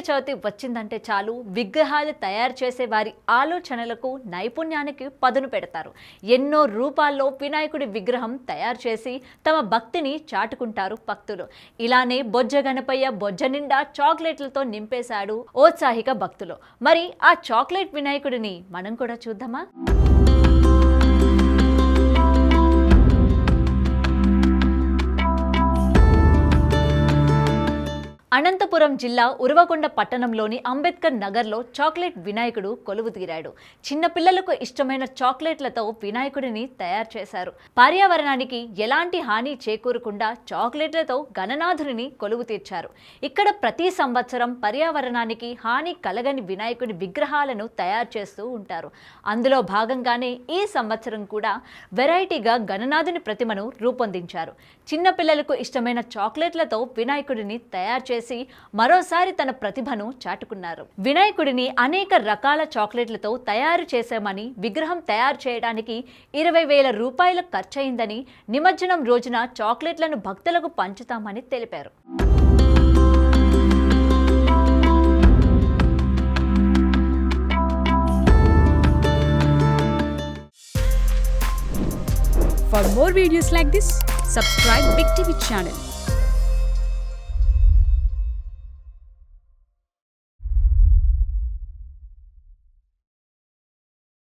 చవితి వచ్చిందంటే చాలు విగ్రహాలు తయారు చేసే వారి ఆలోచనలకు నైపుణ్యానికి పదును పెడతారు. ఎన్నో రూపాల్లో వినాయకుడి విగ్రహం తయారు చేసి తమ భక్తిని చాటుకుంటారు భక్తులు. ఇలానే బొజ్జ గణపయ్య బొజ్జ నిండా చాక్లెట్లతో నింపేశాడు ఔత్సాహిక భక్తులు. మరి ఆ చాక్లెట్ వినాయకుడిని మనం కూడా చూద్దామా? అనంతపురం జిల్లా ఉరవకొండ పట్టణంలోని అంబేద్కర్ నగర్లో చాక్లెట్ వినాయకుడు కొలువు తీరాడు. చిన్నపిల్లలకు ఇష్టమైన చాక్లెట్లతో వినాయకుడిని తయారు చేశారు. పర్యావరణానికి ఎలాంటి హాని చేకూరకుండా చాక్లెట్లతో గణనాథుడిని కొలువు తీర్చారు. ఇక్కడ ప్రతి సంవత్సరం పర్యావరణానికి హాని కలగని వినాయకుడి విగ్రహాలను తయారు చేస్తూ ఉంటారు. అందులో భాగంగానే ఈ సంవత్సరం కూడా వెరైటీగా గణనాథుని ప్రతిమను రూపొందించారు. చిన్నపిల్లలకు ఇష్టమైన చాక్లెట్లతో వినాయకుడిని తయారు చేసి మరోసారి తన ప్రతిభను చాటుకున్నారు. వినాయకుడిని అనేక రకాల చాక్లెట్లతో తయారు చేశామని, విగ్రహం తయారు చేయడానికి 20,000 రూపాయలు ఖర్చయిందని, నిమజ్జనం రోజున చాక్లెట్లను భక్తులకు పంచుతామని తెలిపారు. For more videos like this, subscribe Big TV channel.